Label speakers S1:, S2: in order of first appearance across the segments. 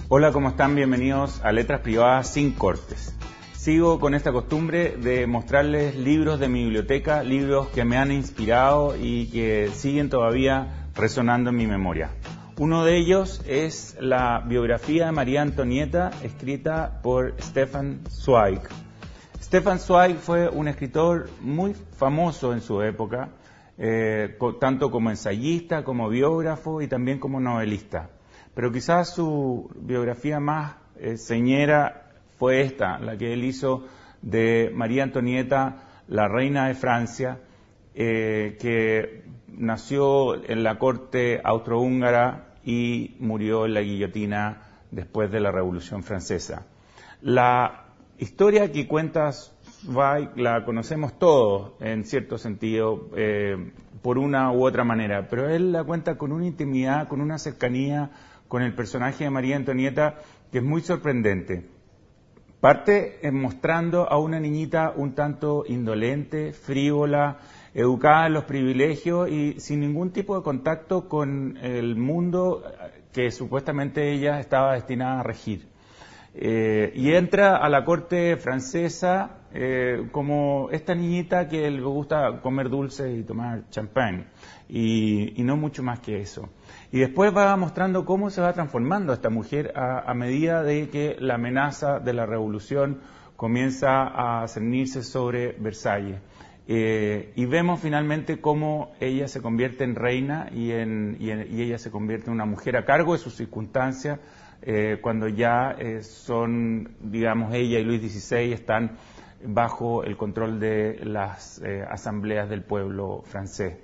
S1: Hola, ¿cómo están? Bienvenidos a Letras Privadas sin Cortes. Sigo con esta costumbre de mostrarles libros de mi biblioteca, libros que me han inspirado y que siguen todavía resonando en mi memoria. Uno de ellos es la biografía de María Antonieta, escrita por Stefan Zweig. Stefan Zweig fue un escritor muy famoso en su época, tanto como ensayista, como biógrafo y también como novelista. Pero quizás su biografía más señera fue esta, la que él hizo de María Antonieta, la reina de Francia, que nació en la corte austrohúngara y murió en la guillotina después de la Revolución Francesa. La historia que cuenta Zweig la conocemos todos, en cierto sentido, por una u otra manera, pero él la cuenta con una intimidad, con una cercanía con el personaje de María Antonieta que es muy sorprendente. Parte mostrando a una niñita un tanto indolente, frívola, educada en los privilegios y sin ningún tipo de contacto con el mundo que supuestamente ella estaba destinada a regir. Y entra a la corte francesa como esta niñita que le gusta comer dulces y tomar champán, y no mucho más que eso. Y después va mostrando cómo se va transformando esta mujer a medida de que la amenaza de la revolución comienza a cernirse sobre Versalles. Y vemos finalmente cómo ella se convierte en reina y ella se convierte en una mujer a cargo de sus circunstancias, cuando ya son, digamos, ella y Luis XVI están bajo el control de las asambleas del pueblo francés.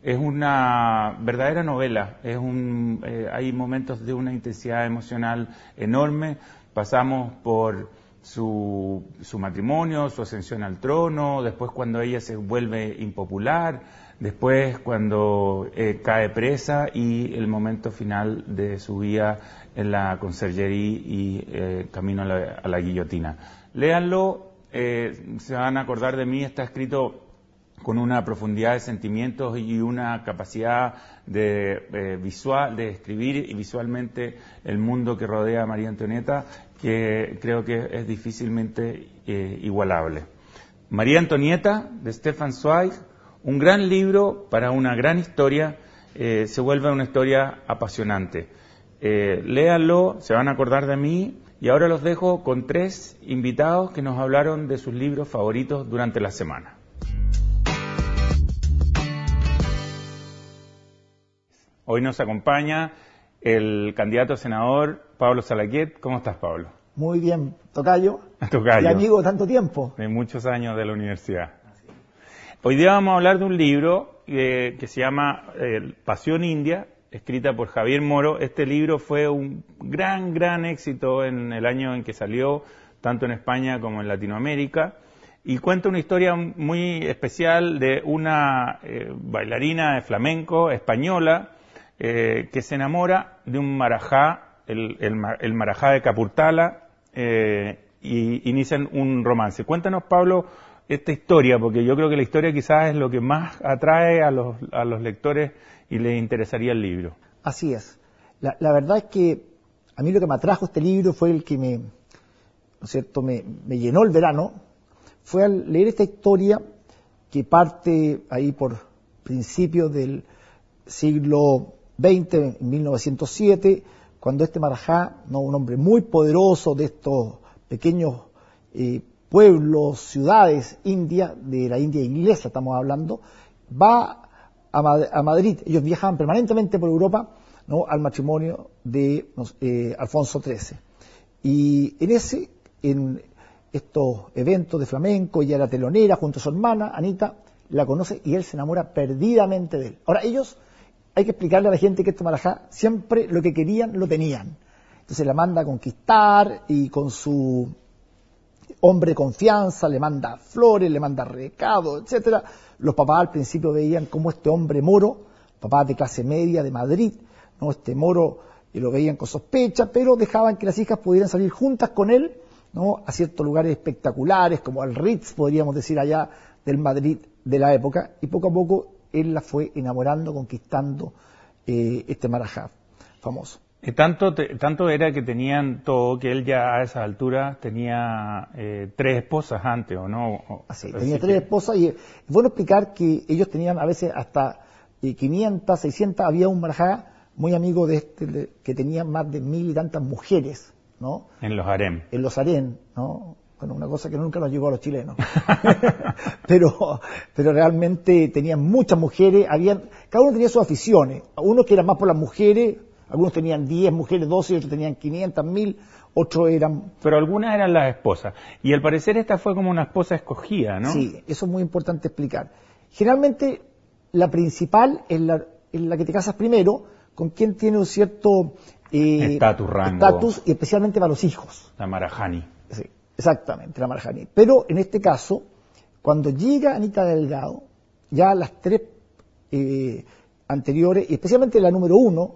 S1: Es una verdadera novela, hay momentos de una intensidad emocional enorme. Pasamos por su matrimonio, su ascensión al trono, después cuando ella se vuelve impopular, después cuando cae presa y el momento final de su vida en la conserjería y camino a la guillotina. Léanlo, se van a acordar de mí, está escrito con una profundidad de sentimientos y una capacidad de escribir y visualmente el mundo que rodea a María Antonieta, que creo que es difícilmente igualable. María Antonieta, de Stefan Zweig, un gran libro para una gran historia, se vuelve una historia apasionante. Léanlo, se van a acordar de mí, y ahora los dejo con 3 invitados que nos hablaron de sus libros favoritos durante la semana. Hoy nos acompaña el candidato a senador Pablo Salaquet. ¿Cómo estás, Pablo?
S2: Muy bien, tocayo.
S1: Tocayo.
S2: Y amigo de tanto tiempo.
S1: De muchos años de la universidad. Hoy día vamos a hablar de un libro que se llama Pasión India, escrita por Javier Moro. Este libro fue un gran éxito en el año en que salió, tanto en España como en Latinoamérica. Y cuenta una historia muy especial de una bailarina de flamenco española que se enamora de un marajá, el marajá de Capurtala, y inician un romance. Cuéntanos, Pablo, esta historia, porque yo creo que la historia quizás es lo que más atrae a los lectores y les interesaría el libro.
S2: Así es. La verdad es que a mí lo que me atrajo este libro fue el que ¿no es cierto?, me llenó el verano, fue al leer esta historia que parte ahí por principios del siglo XX, en 1907, cuando este marajá, ¿no?, un hombre muy poderoso de estos pequeños pueblos, ciudades indias, de la India inglesa estamos hablando, va a Madrid. Ellos viajaban permanentemente por Europa, ¿no?, al matrimonio de Alfonso XIII. Y en estos eventos de flamenco, ella era telonera junto a su hermana, Anita, la conoce y él se enamora perdidamente de él. Ahora, hay que explicarle a la gente que este marajá siempre lo que querían lo tenían. Entonces la manda a conquistar y con su hombre de confianza le manda flores, le manda recados, etcétera. Los papás al principio veían como este hombre moro, papás de clase media de Madrid, ¿no?, este moro, y lo veían con sospecha, pero dejaban que las hijas pudieran salir juntas con él, ¿no?, a ciertos lugares espectaculares, como al Ritz, podríamos decir allá, del Madrid de la época, y poco a poco él la fue enamorando, conquistando este marajá famoso.
S1: Tanto era que tenían todo, que él ya a esa altura tenía 3 esposas antes, ¿o no?
S2: Así, tenía 3 esposas, y es bueno explicar que ellos tenían a veces hasta 500, 600, había un marajá muy amigo de este que tenía más de 1000 y tantas mujeres, ¿no?
S1: En los harem.
S2: En los harem, ¿no? Bueno, una cosa que nunca nos llegó a los chilenos. pero realmente tenían muchas mujeres, cada uno tenía sus aficiones, unos que eran más por las mujeres, algunos tenían 10 mujeres, 12, otros tenían 500, 1000, otros eran...
S1: Pero algunas eran las esposas, y al parecer esta fue como una esposa escogida, ¿no?
S2: Sí, eso es muy importante explicar. Generalmente la principal es la que te casas primero, con quien tiene un cierto
S1: estatus,
S2: y especialmente para los hijos.
S1: La Marajani.
S2: Sí, exactamente, la Marajani. Pero en este caso, cuando llega Anita Delgado, ya las 3 anteriores, y especialmente la número 1,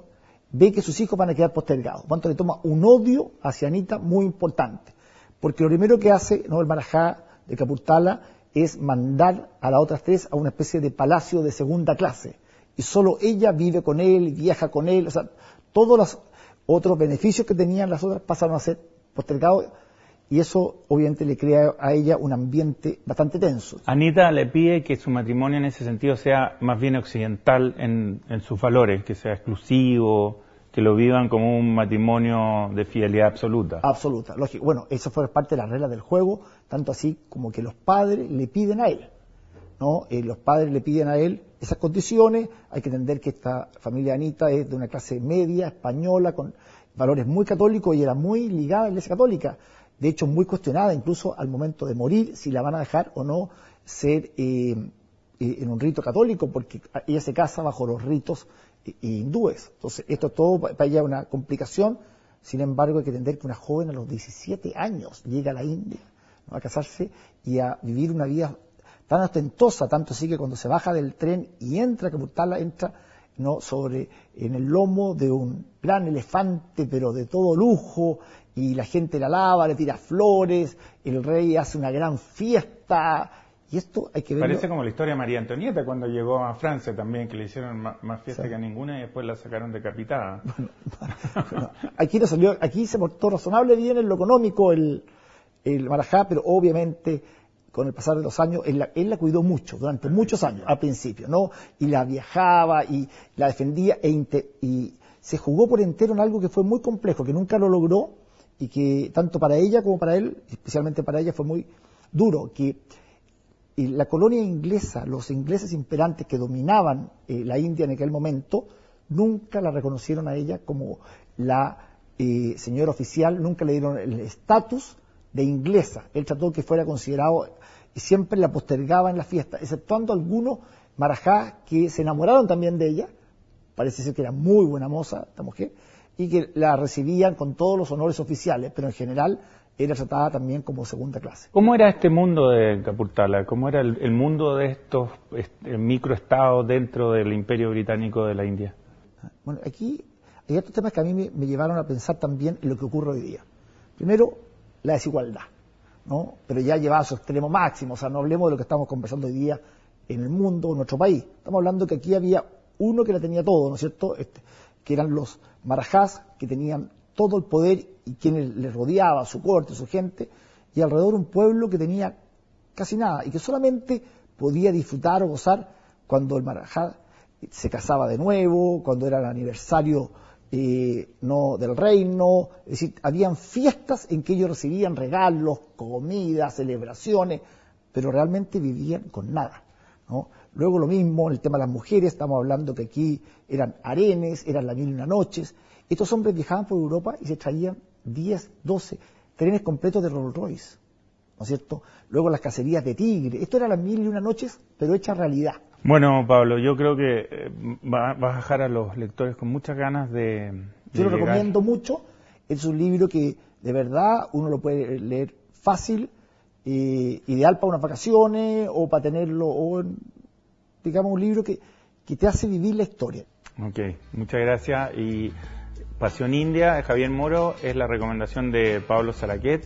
S2: ve que sus hijos van a quedar postergados. Por tanto, le toma un odio hacia Anita muy importante. Porque lo primero que hace, ¿no?, el marajá de Capurtala es mandar a las otras 3 a una especie de palacio de segunda clase. Y solo ella vive con él, viaja con él, o sea, todos los otros beneficios que tenían las otras pasaron a ser postergados, y eso obviamente le crea a ella un ambiente bastante tenso.
S1: Anita le pide que su matrimonio en ese sentido sea más bien occidental en sus valores, que sea exclusivo, que lo vivan como un matrimonio de fidelidad absoluta.
S2: Absoluta, lógico. Bueno, eso fue parte de las reglas del juego, tanto así como que los padres le piden a él, ¿no? Los padres le piden a él esas condiciones. Hay que entender que esta familia Anita es de una clase media, española, con valores muy católicos, y era muy ligada a la Iglesia Católica. De hecho, muy cuestionada, incluso al momento de morir, si la van a dejar o no ser en un rito católico, porque ella se casa bajo los ritos hindúes. Entonces, esto todo para ella es una complicación. Sin embargo, hay que entender que una joven a los 17 años llega a la India, ¿no?, a casarse y a vivir una vida tan ostentosa, tanto así que cuando se baja del tren y entra a Capurtala, entra, ¿no?, en el lomo de un gran elefante, pero de todo lujo, y la gente la alaba, le tira flores, el rey hace una gran fiesta, y esto hay que verlo.
S1: Parece como la historia de María Antonieta cuando llegó a Francia también, que le hicieron más fiesta, sí, que a ninguna, y después la sacaron decapitada.
S2: Bueno, aquí se portó razonable bien en lo económico el marajá, pero obviamente con el pasar de los años, él la cuidó mucho, durante muchos años, al principio, ¿no? Y la viajaba, y la defendía, y se jugó por entero en algo que fue muy complejo, que nunca lo logró, y que tanto para ella como para él, especialmente para ella, fue muy duro, que la colonia inglesa, los ingleses imperantes que dominaban la India en aquel momento, nunca la reconocieron a ella como la señora oficial, nunca le dieron el estatus de inglesa. Él trató que fuera considerado, y siempre la postergaba en la fiesta, exceptuando algunos marajás que se enamoraron también de ella. Parece ser que era muy buena moza esta mujer, y que la recibían con todos los honores oficiales, pero en general era tratada también como segunda clase.
S1: ¿Cómo era este mundo de Capurtala? ¿Cómo era el mundo de estos microestados dentro del Imperio Británico de la India?
S2: Bueno, aquí hay otros temas que a mí me llevaron a pensar también en lo que ocurre hoy día. Primero, la desigualdad, ¿no? Pero ya llevada a su extremo máximo. O sea, no hablemos de lo que estamos conversando hoy día en el mundo, en nuestro país. Estamos hablando que aquí había uno que la tenía todo, ¿no es cierto?, que eran los marajás, que tenían todo el poder, y quienes les rodeaba, su corte, su gente, y alrededor un pueblo que tenía casi nada, y que solamente podía disfrutar o gozar cuando el marajá se casaba de nuevo, cuando era el aniversario no del reino. Es decir, habían fiestas en que ellos recibían regalos, comidas, celebraciones, pero realmente vivían con nada, ¿no? Luego lo mismo en el tema de las mujeres. Estamos hablando que aquí eran harenes, eran las 1001 noches. Estos hombres viajaban por Europa y se traían 10, 12 trenes completos de Rolls Royce, ¿no es cierto? Luego las cacerías de tigre. Esto era las 1001 noches, pero hecha realidad.
S1: Bueno, Pablo, yo creo que vas a dejar a los lectores con muchas ganas de
S2: Yo lo recomiendo mucho. Es un libro que de verdad uno lo puede leer fácil, ideal para unas vacaciones o para tenerlo, o digamos un libro que te hace vivir la historia.
S1: Ok, muchas gracias. Y Pasión India de Javier Moro es la recomendación de Pablo Salaquet.